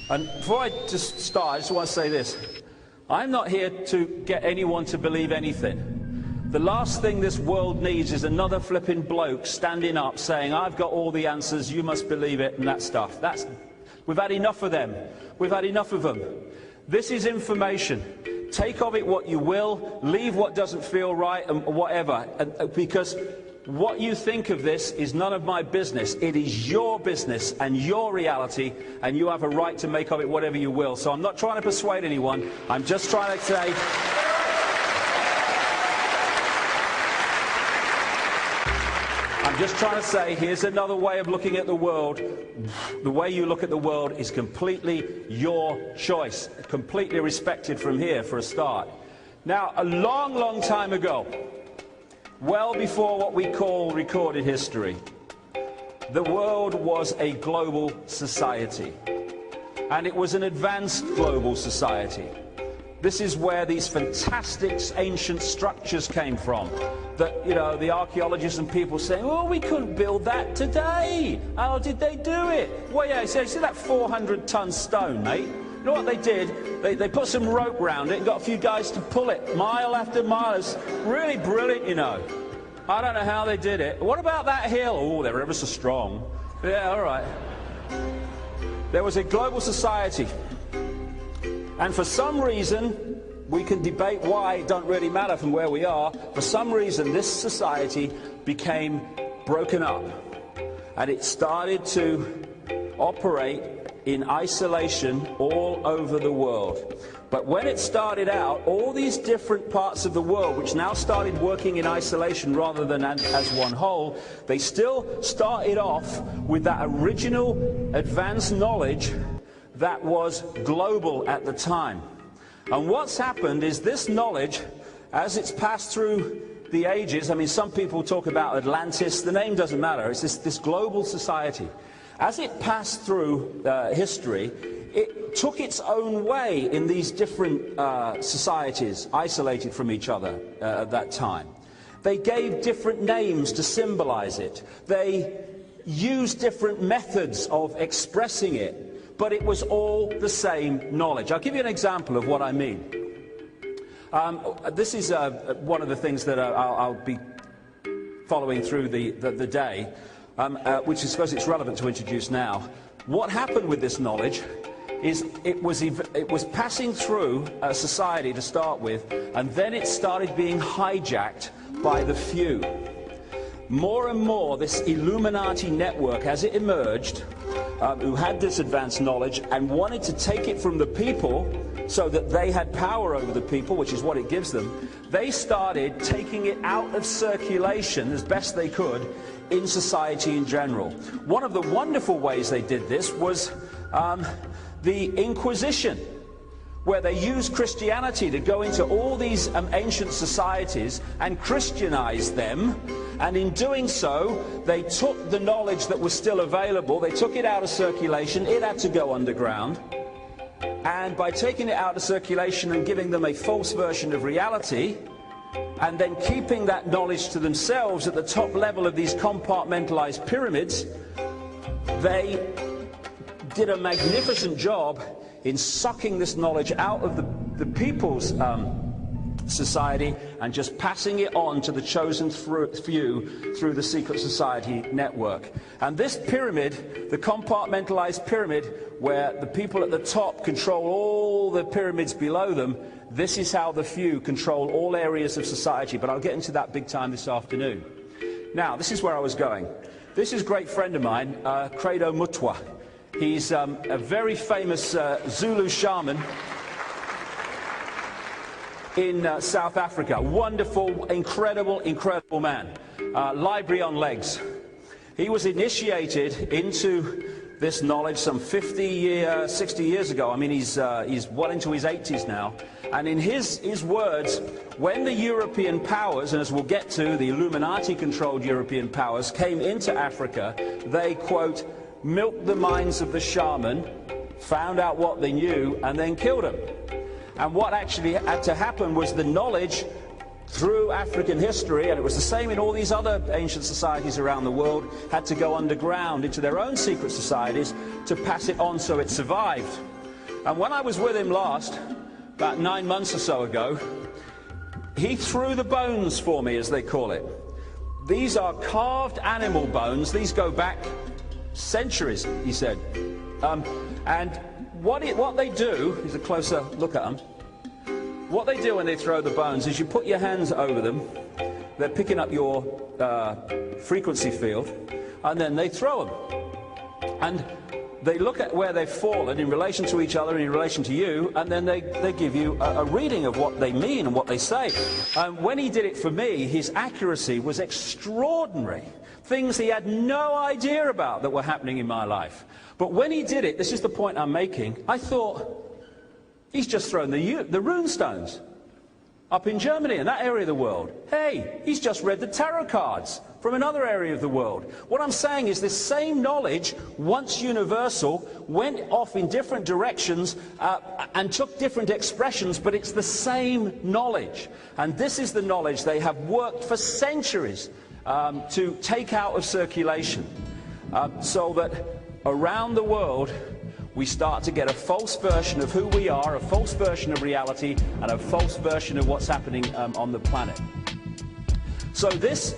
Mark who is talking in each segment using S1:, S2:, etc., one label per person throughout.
S1: And before I just start, I just want to say this. I'm not here to get anyone to believe anything. The last thing this world needs is another flipping bloke standing up saying, I've got all the answers, you must believe it, and that stuff. We've had enough of them. We've had enough of them. This is information. Take of it what you will, leave what doesn't feel right, and whatever. Because what you think of this is none of my business. It is your business and your reality, and you have a right to make of it whatever you will. So I'm not trying to persuade anyone. I'm just trying to say... here's another way of looking at the world. The way you look at the world is completely your choice, completely respected from here for a start. Now, a long, long time ago, well before what we call recorded history, the world was a global society, and it was an advanced global society. This is where these fantastic ancient structures came from. That, you know, the archaeologists and people saying, well, we couldn't build that today. How did they do it? Well, yeah, see that 400-ton stone, mate? You know what they did? They put some rope round it and got a few guys to pull it mile after mile. It's really brilliant, you know. I don't know how they did it. What about that hill? Oh, they're ever so strong. Yeah, all right. There was a global society. And for some reason, we can debate why, it don't really matter from where we are, for some reason this society became broken up. And it started to operate in isolation all over the world. But when it started out, all these different parts of the world, which now started working in isolation rather than as one whole, they still started off with that original advanced knowledge that was global at the time. And what's happened is this knowledge, as it's passed through the ages, I mean, some people talk about Atlantis, the name doesn't matter, it's this global society. As it passed through history, it took its own way in these different societies, isolated from each other at that time. They gave different names to symbolize it. They used different methods of expressing it. But it was all the same knowledge. I'll give you an example of what I mean. This is one of the things that I'll be following through the day, which I suppose it's relevant to introduce now. What happened with this knowledge is it was passing through a society to start with, and then it started being hijacked by the few. More and more, this Illuminati network, as it emerged, who had this advanced knowledge and wanted to take it from the people so that they had power over the people, which is what it gives them, they started taking it out of circulation as best they could in society in general. One of the wonderful ways they did this was the Inquisition, where they used Christianity to go into all these ancient societies and Christianize them. And in doing so, they took the knowledge that was still available, they took it out of circulation, it had to go underground. And by taking it out of circulation and giving them a false version of reality, and then keeping that knowledge to themselves at the top level of these compartmentalized pyramids, they did a magnificent job in sucking this knowledge out of the people's society and just passing it on to the chosen few through the secret society network. And this pyramid, the compartmentalized pyramid, where the people at the top control all the pyramids below them, this is how the few control all areas of society. But I'll get into that big time this afternoon. Now, this is where I was going. This is a great friend of mine, Credo Mutwa. He's a very famous Zulu shaman in South Africa. Wonderful, incredible, incredible man. Library on legs. He was initiated into this knowledge some 60 years ago. I mean, he's well into his 80s now. And in his words, when the European powers, and as we'll get to, the Illuminati-controlled European powers, came into Africa, they, quote, milked the minds of the shaman, found out what they knew, and then killed them. And what actually had to happen was the knowledge through African history, and it was the same in all these other ancient societies around the world, had to go underground into their own secret societies to pass it on so it survived. And when I was with him last, about 9 months or so ago, he threw the bones for me, as they call it. These are carved animal bones. These go back centuries, he said. And what they do, here's a closer look at them. What they do when they throw the bones is you put your hands over them. They're picking up your frequency field, and then they throw them. And they look at where they've fallen in relation to each other and in relation to you, and then they give you a reading of what they mean and what they say. When he did it for me, his accuracy was extraordinary. Things he had no idea about that were happening in my life. But when he did it, this is the point I'm making, I thought, he's just thrown the rune stones up in Germany, in that area of the world. Hey, he's just read the tarot cards from another area of the world. What I'm saying is this same knowledge, once universal, went off in different directions and took different expressions, but it's the same knowledge. And this is the knowledge they have worked for centuries to take out of circulation, so that around the world we start to get a false version of who we are, a false version of reality, and a false version of what's happening on the planet. So this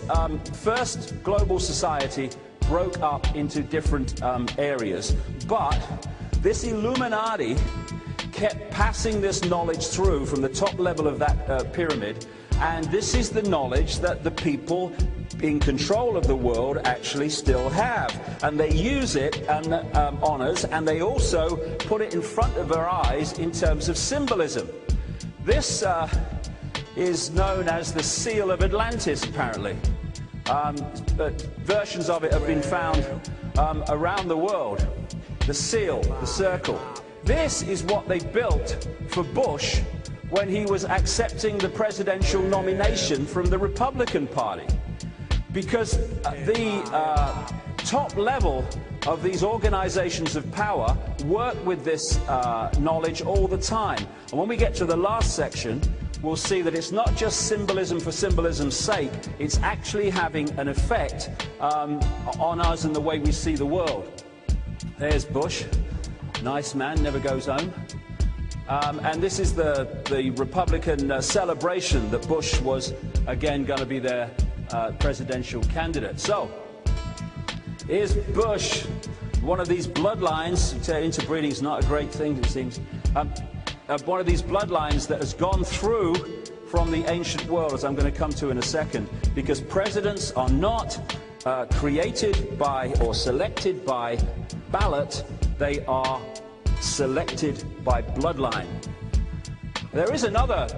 S1: first global society broke up into different areas, but this Illuminati kept passing this knowledge through from the top level of that pyramid, and this is the knowledge that the people in control of the world actually still have, and they use it and honors, and they also put it in front of our eyes in terms of symbolism. This is known as the Seal of Atlantis, apparently. But versions of it have been found around the world. The seal, the circle. This is what they built for Bush when he was accepting the presidential nomination from the Republican Party. Because the top level of these organizations of power work with this knowledge all the time. And when we get to the last section, we'll see that it's not just symbolism for symbolism's sake, it's actually having an effect on us and the way we see the world. There's Bush, nice man, never goes home. And this is the Republican celebration that Bush was again going to be their presidential candidate. So, here's Bush, one of these bloodlines. Interbreeding is not a great thing, it seems. One of these bloodlines that has gone through from the ancient world, as I'm going to come to in a second, because presidents are not created by or selected by ballot, they are selected by bloodline. There is another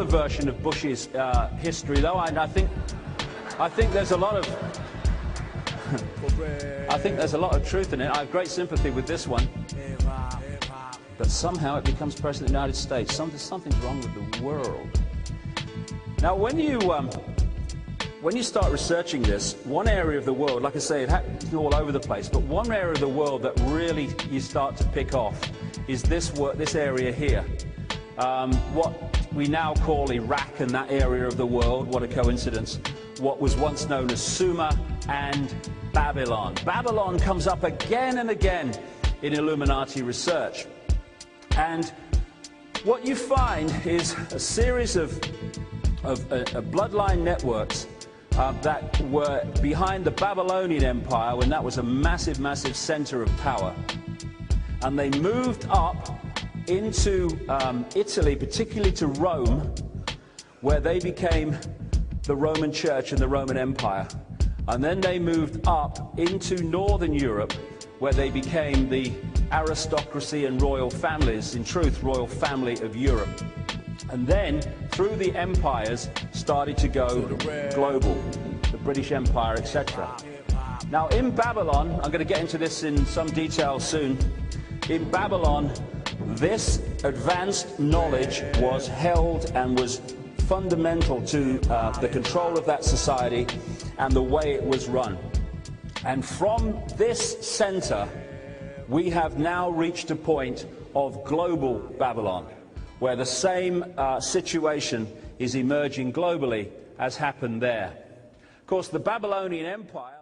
S1: version of Bush's history, though, and I think there's a lot of truth in it. I have great sympathy with this one. But somehow it becomes president of the United States. Something's wrong with the world. Now, when you start researching this, one area of the world, like I say, it's all over the place, but one area of the world that really you start to pick off is this area here. What we now call Iraq and that area of the world, what a coincidence, what was once known as Sumer and Babylon. Babylon comes up again and again in Illuminati research. And what you find is a series of bloodline networks that were behind the Babylonian Empire when that was a massive, massive center of power. And they moved up into Italy, particularly to Rome, where they became the Roman Church and the Roman Empire. And then they moved up into Northern Europe, where they became the aristocracy and royal families, in truth, royal family of Europe. And then, through the empires, started to go global, the British Empire, etc. Now, in Babylon, I'm going to get into this in some detail soon, in Babylon, this advanced knowledge was held and was fundamental to the control of that society and the way it was run. And from this center, we have now reached a point of global Babylon, where the same situation is emerging globally as happened there. Of course, the Babylonian Empire